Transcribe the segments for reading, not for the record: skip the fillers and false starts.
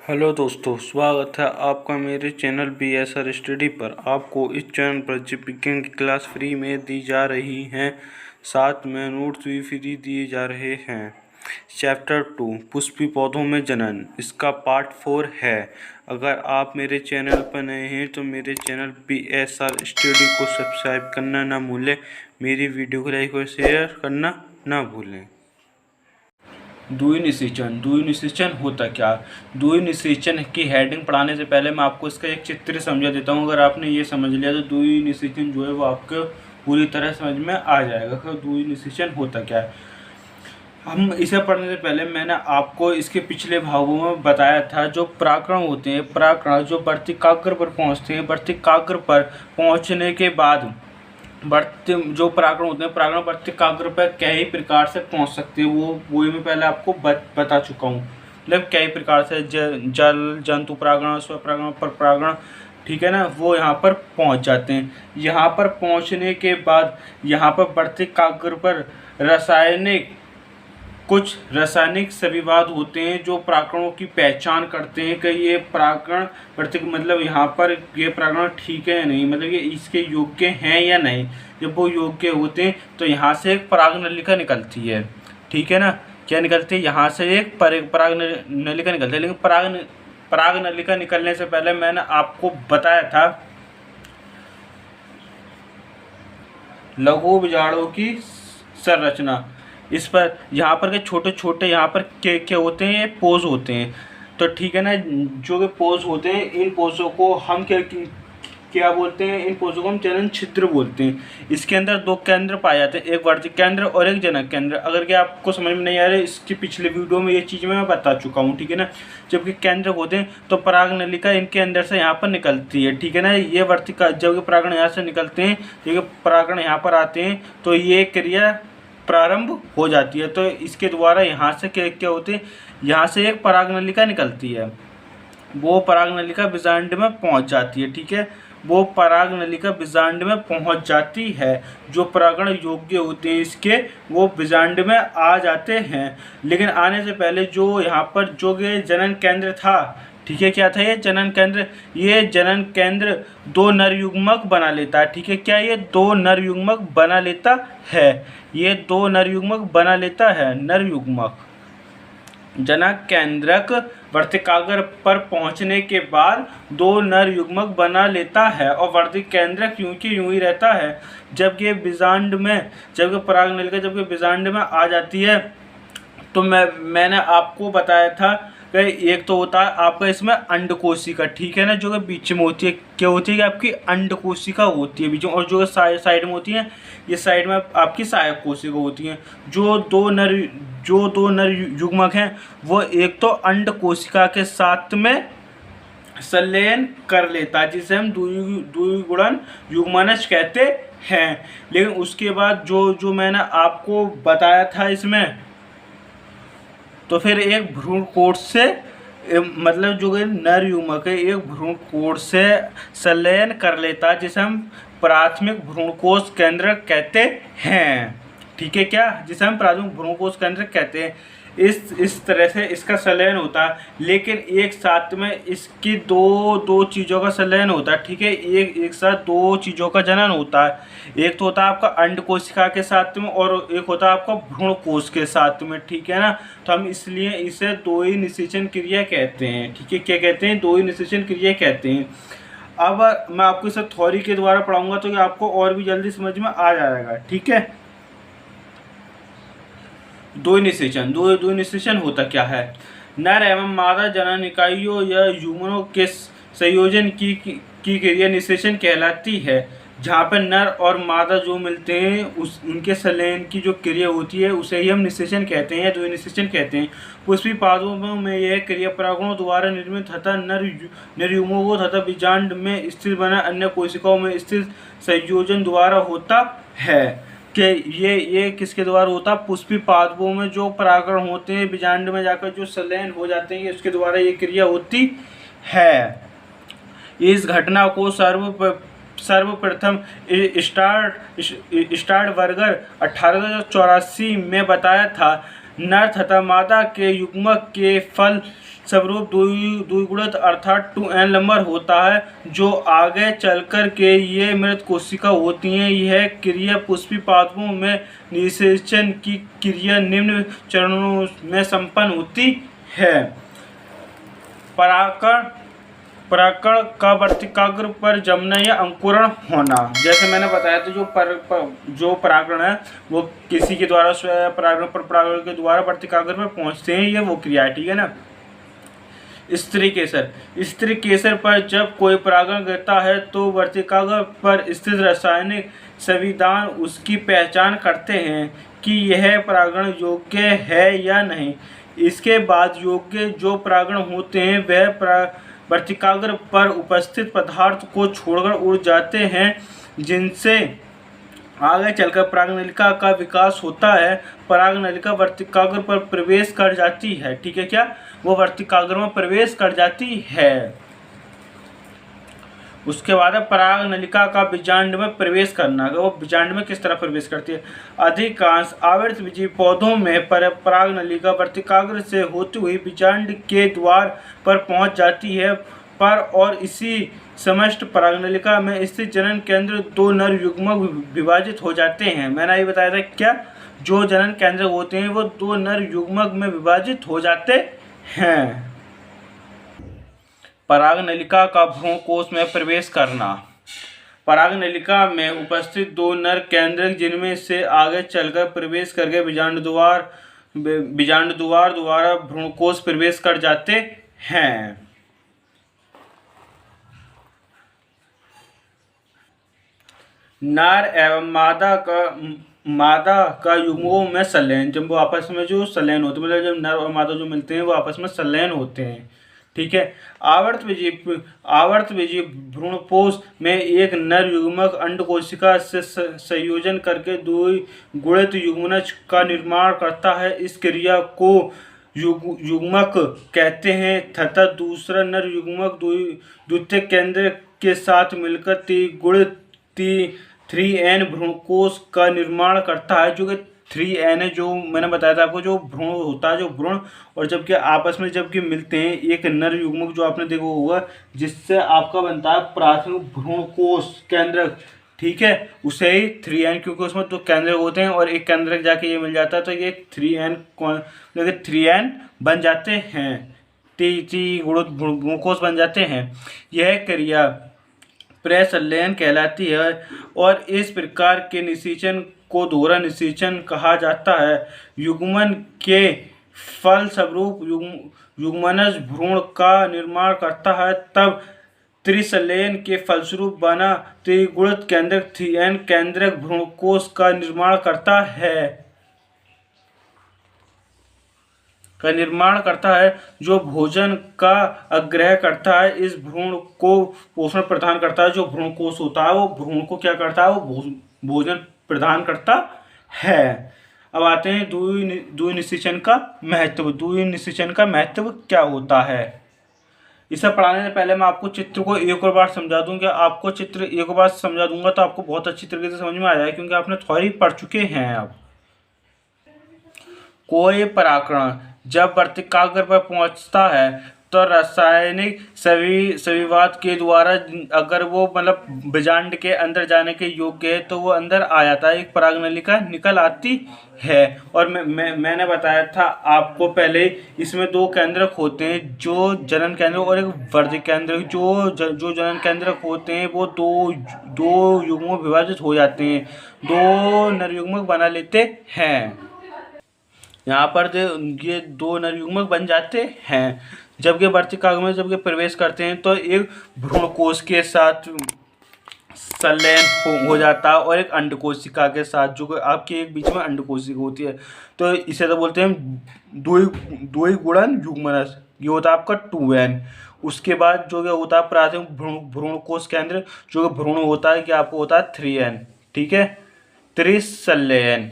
Hello दोस्तों, स्वागत है आपका मेरे चैनल BSR स्टडी पर। आपको इस चैनल पर जीव विज्ञान की क्लास फ्री में दी जा रही हैं, साथ में नोट्स भी फ्री दिए जा रहे हैं। चैप्टर 2 पुष्पी पौधों में जनन, इसका पार्ट 4 है। अगर आप मेरे चैनल पर नए हैं तो मेरे चैनल BSR स्टडी को सब्सक्राइब करना ना भूलें, मेरी वीडियो को लाइक और शेयर करना ना भूलें। द्वितीय निषेचन होता क्या? द्वितीय निषेचन की हेडिंग पढ़ाने से पहले मैं आपको इसका एक चित्र समझा देता हूँ। अगर आपने ये समझ लिया तो द्वितीय निषेचन जो है वो आपको पूरी तरह समझ में आ जाएगा कि द्वितीय निषेचन होता क्या है। हम इसे पढ़ने से पहले मैंने आपको इसके पिछले भागों में बताया था, जो परागकण होते हैं, परागकण जो वर्तिकाग्र पर पहुँचते हैं, वर्तिकाग्र पर पहुँचने के बाद जो परागकण होते हैं, परागकण वर्तिकाग्र पर कई प्रकार से पहुंच सकते हैं। वो मैं पहले आपको बता चुका हूँ। मतलब कई प्रकार से जल जंतु परागकण, स्वपरागकण, परपरागकण, ठीक है ना, वो यहाँ पर पहुंच जाते हैं। यहाँ पर पहुंचने के बाद यहाँ पर वर्तिकाग्र पर कुछ रासायनिक सविवाद होते हैं जो परागकणों की पहचान करते हैं कि ये परागकण मतलब यहाँ पर ये परागकण ठीक है या नहीं, मतलब ये इसके योग्य हैं या नहीं। जब वो योग्य होते हैं तो यहाँ से एक पराग नलिका निकलती है, ठीक है ना। क्या निकलती है? यहाँ से एक पराग नलिका निकलती है। लेकिन पराग नलिका निकलने से पहले मैंने आपको बताया था लघु बीजाणुओं की संरचना। इस पर यहाँ पर के छोटे छोटे यहाँ पर क्या होते हैं, ये पोज होते हैं। तो ठीक है ना, जो के पोज होते हैं, इन पोजों को हम क्या बोलते हैं? इन पोजों को हम जनन छिद्र बोलते हैं। इसके अंदर दो केंद्र पाए जाते हैं, एक वर्तिक केंद्र और एक जनक केंद्र। अगर क्या आपको समझ में नहीं आ रहा है, इसके पिछले वीडियो में ये चीज़ मैं बता चुका हूँ, ठीक है ना। जबकि केंद्र होते हैं तो पराग नलिका इनके अंदर से यहाँ पर निकलती है, ठीक है ना। ये वर्तिका जब परागण यहाँ से निकलते हैं, ठीक है, परागण यहाँ पर आते हैं तो ये क्रिया प्रारंभ हो जाती है। तो इसके द्वारा यहाँ से क्या होते हैं, यहाँ से एक पराग नलिका निकलती है, वो पराग नलिका बीजांड में पहुँच जाती है, ठीक है। वो पराग नलिका बीजांड में पहुँच जाती है। जो परागण योग्य होते हैं इसके, वो बीजांड में आ जाते हैं। लेकिन आने से पहले जो यहाँ पर जो ये जनन केंद्र था, ठीक है, क्या था ये जनन केंद्र? ये जनन केंद्र दो नर युग्मक बना लेता है, ठीक है। क्या ये दो नर युग्मक बना लेता है? ये दो नर युग्मक बना लेता है, नर युग्मक। जनक केंद्रक वर्तिकाग्र पर पहुंचने के बाद दो नर युग्मक बना लेता है और वर्तिक केंद्रक यूं की यूं ही रहता है। जब ये बीजांड में, जब पराग नलिका जब बीजांड में आ जाती है तो मैंने आपको बताया था कि एक तो होता है आपका इसमें अंडकोशिका, ठीक है ना, जो कि बीच में होती है। क्या होती है कि आपकी अंडकोशिका होती है बीच में, और जो साइड में होती है, ये साइड में आपकी सहायक कोशिका होती हैं। जो दो नर युग्मक हैं वो एक तो अंडकोशिका के साथ में संलयन कर लेता है, जिसे हम द्विगुणन युग्मनज कहते हैं। लेकिन उसके बाद जो मैंने आपको बताया था इसमें, तो फिर एक भ्रूण कोष से, मतलब जो नर युग्मक है एक भ्रूण कोष से संलयन कर लेता है, जिसे हम प्राथमिक भ्रूणकोष केंद्र कहते हैं, ठीक है। क्या? जिसे हम प्राथमिक भ्रूणकोष केंद्र कहते हैं। इस तरह से इसका संलयन होता है। लेकिन एक साथ में इसकी दो चीज़ों का संलयन होता है, ठीक है। एक साथ दो चीज़ों का जनन होता है। एक तो होता है आपका अंड कोशिका के साथ में और एक होता है आपका भ्रूण कोश के साथ में, ठीक है ना। तो हम इसलिए इसे द्वितीय निषेचन क्रिया कहते हैं, ठीक है। क्या कहते हैं? द्वितीय निषेचन क्रिया कहते हैं। अब मैं आपको इसे थ्योरी के द्वारा पढ़ाऊंगा तो आपको और भी जल्दी समझ में आ जाएगा, ठीक है। द्वितीय निषेचन होता क्या है? नर एवं मादा जनन इकाइयों या यूमनों के संयोजन की क्रिया निषेचन कहलाती है। जहाँ पर नर और मादा जो मिलते हैं उनके संलयन की जो क्रिया होती है उसे ही हम निषेचन कहते हैं या द्वितीय निषेचन कहते हैं। पुष्पी पौधों में यह क्रिया परागणों द्वारा निर्मित तथा नर युग्मकों तथा बीजांड में स्थित बना अन्य कोशिकाओं में स्थित संयोजन द्वारा होता है। कि ये किसके द्वारा होता है? पुष्पी पादपों में जो परागण होते हैं बीजांड में जाकर जो संलयन हो जाते हैं, उसके द्वारा ये क्रिया होती है। इस घटना को सर्वप्रथम स्टार्डबर्गर 1884 में बताया था। नर तथा मादा के युग्मक के स्वरूप द्विगुणित अर्थात 2n नंबर होता है, जो आगे चलकर के ये मृत कोशिका होती हैं। यह क्रिया पुष्पी पादपों में निषेचन की क्रिया निम्न चरणों में संपन्न होती है। परागकण का वर्तिकाग्र पर जमना या अंकुरण होना। जैसे मैंने बताया था, जो परागकण है वो किसी के द्वारा स्वयं परागण पर परागण के द्वारा वर्तिकाग्र पर पहुंचते हैं, ये वो क्रिया है, ठीक है ना। स्त्री केसर पर जब कोई परागण गिरता है तो वर्तिकाग्र पर स्थित रासायनिक संविधान उसकी पहचान करते हैं कि यह परागण योग्य है या नहीं। इसके बाद योग्य जो परागण होते हैं वह वर्तिकाग्र पर उपस्थित पदार्थ को छोड़कर उड़ जाते हैं, जिनसे आगे चलकर परागनलिका का विकास होता है। परागनलिका वर्तिकाग्र पर प्रवेश कर जाती है, ठीक है, क्या वो वर्तिकाग्र में प्रवेश कर जाती है। उसके बाद परागनलिका का बीजांड में प्रवेश करना। वो बीजांड में किस तरह प्रवेश करती है? अधिकांश आवृतबीजी पौधों में परागनलिका वर्तिकाग्र से होती हुई बीजांड के द्वार पर पहुंच जाती है, पर और इसी समस्त परागनलिका में स्थित जनन केंद्र 2 नर युग्मक विभाजित हो जाते हैं। मैंने ये बताया था क्या, जो जनन केंद्र होते हैं वो 2 नर युग्मक में विभाजित हो जाते हैं। परागनलिका का भ्रूणकोश में प्रवेश करना। परागनलिका में उपस्थित 2 नर केंद्रक जिनमें से आगे चलकर प्रवेश करके बीजांड द्वार द्वारा भ्रूणकोश प्रवेश कर जाते हैं। नर एवं मादा का युग्मों में संलयन। जब वो आपस में जो संलयन होते हैं, मतलब जब नर और मादा जो मिलते हैं वो आपस में संलयन होते हैं, ठीक है। आवर्तबीजी भ्रूणपोष में एक नर युग्मक अंडकोशिका से संयोजन करके द्विगुणित युग्मनज का निर्माण करता है। इस क्रिया को युग्मक कहते हैं तथा दूसरा नर युग्मक द्वितीय केंद्र के साथ मिलकर त्रिगुणित 3n भ्रूणकोश का निर्माण करता है। जो कि 3n है, जो मैंने बताया था आपको, जो भ्रूण होता है, जो भ्रूण और जबकि आपस में जबकि मिलते हैं एक नर युग्मक, जो आपने देखा होगा, जिससे आपका बनता है प्राथमिक भ्रूणकोश केंद्रक, ठीक है, उसे ही 3n, क्योंकि उसमें 2 केंद्रक होते हैं और एक केंद्रक जाके ये मिल जाता है, तो ये 3n बन जाते हैं, त्रिगुणित भ्रूणकोश बन जाते हैं। यह क्रिया प्रसंलयन कहलाती है और इस प्रकार के निषेचन को दोहरा निषेचन कहा जाता है। युग्मन के फलस्वरूप युग्मनज भ्रूण का निर्माण करता है, तब त्रिसंलयन के फलस्वरूप बना त्रिगुणित केंद्रक 3n केंद्रक भ्रूणकोश का निर्माण करता है, जो भोजन का आग्रह करता है। इस भ्रूण को पोषण प्रदान करता है। जो भ्रूणकोश होता है वो भ्रूण को क्या करता है, वो भोजन प्रदान करता है। अब आते हैं द्वि निषेचन का महत्व। द्वि निषेचन का महत्व क्या होता है? इसे पढ़ाने से पहले मैं आपको चित्र को एक और बार समझा दूंगा। आपको चित्र एक बार समझा दूंगा तो आपको बहुत अच्छी तरीके से समझ में आ जाएगा, क्योंकि आपने थ्योरी पढ़ चुके हैं। अब कोई परागकण जब वर्तिकाग्र पर पहुंचता है तो रासायनिक संविवाद के द्वारा अगर वो मतलब बीजांड के अंदर जाने के योग्य है तो वो अंदर आ जाता है, एक परागनलिका निकल आती है। और मैंने बताया था आपको पहले, इसमें 2 केंद्रक होते हैं, जो जनन केंद्र और एक वर्धित केंद्र। जो जनन केंद्रक होते हैं वो दो युग्मों में विभाजित हो जाते हैं, 2 नर युग्मक बना लेते हैं। यहाँ पर ये 2 नर युग्मक बन जाते हैं। जबकि वर्तिकाग्र में जब प्रवेश करते हैं तो एक भ्रूणकोश के साथ संलयन हो जाता है और एक अंडकोशिका के साथ, जो कि आपके एक बीच में अंडकोशिका होती है, तो इसे तो बोलते हैं द्विगुणन युग्मनज। ये होता है आपका 2n। उसके बाद जो होता है प्राथमिक भ्रूणकोश केंद्र, जो भ्रूण होता है कि आपको होता है 3n, ठीक है। त्रिसंलयन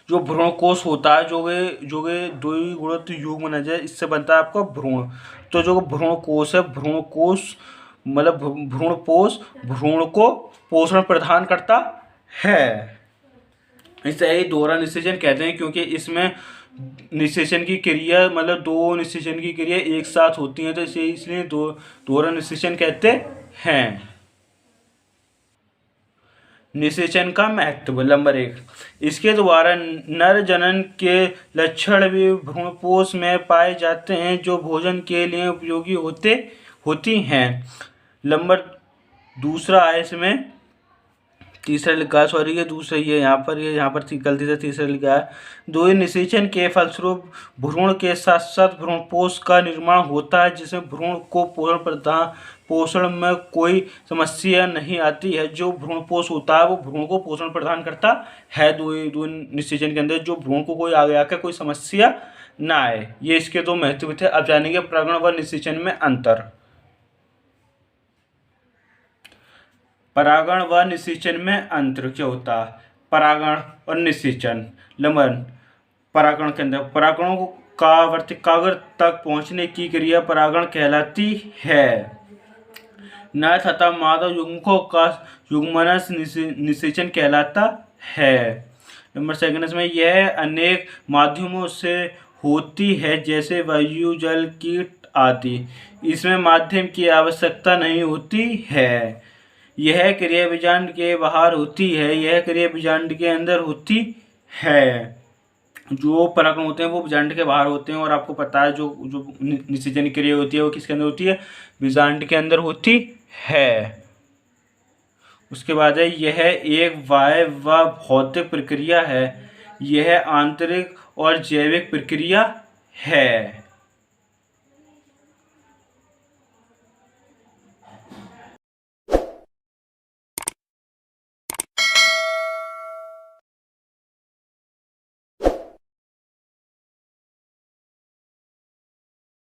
जो भ्रूणकोश होता है, जो कि द्विगुणित युग्मनज है, इससे बनता है आपका भ्रूण। तो जो भ्रूणकोश है, भ्रूणकोश मतलब भ्रूणपोष भ्रूण को पोषण प्रदान करता है। इसे ही दोहरा निषेचन कहते हैं, क्योंकि इसमें निषेचन की क्रिया मतलब दो निषेचन की क्रिया एक साथ होती हैं, तो इसे इसलिए दोहरा निषेचन कहते हैं। निषेचन का महत्व नंबर 1, इसके द्वारा नर जनन के लक्षण भी भ्रूणपोष में पाए जाते हैं जो भोजन के लिए उपयोगी होती हैं। नंबर दूसरा है इसमें, तीसरा लिखा है, सॉरी ये दूसरा ही है, यहाँ पर गलती से तीसरा लिखा है। दो निषेचन के फलस्वरूप भ्रूण के साथ साथ भ्रूणपोष का निर्माण होता है जिसमें भ्रूण को पोषण में कोई समस्या नहीं आती है। जो भ्रूणपोष होता है वो भ्रूण को पोषण प्रदान करता है दो निषेचन के अंदर, जो भ्रूण को कोई आगे आकर कोई समस्या ना आए। ये इसके दो महत्व थे। अब जानेंगे परागण व निषेचन में अंतर। परागण व निषेचन में अंतर क्या होता है? परागण और निषेचन। नंबर परागण के अंदर परागणों का वर्तिकाग्र तक पहुंचने की क्रिया परागण कहलाती है। नर तथा मादा युग्मकों का युग्मन निषेचन कहलाता है। नंबर सेकंड इसमें यह अनेक माध्यमों से होती है जैसे वायु, जल, कीट आदि। इसमें माध्यम की आवश्यकता नहीं होती है। यह क्रिया बीजांड के बाहर होती है, यह क्रिया बीजांड के अंदर होती है। जो परागण होते हैं वो बीजांड के बाहर होते हैं, और आपको पता है जो निषेचन क्रिया होती है वो किसके अंदर होती है? बीजांड के अंदर होती है। उसके बाद है यह एक बाह्य व भौतिक प्रक्रिया है, यह आंतरिक और जैविक प्रक्रिया है।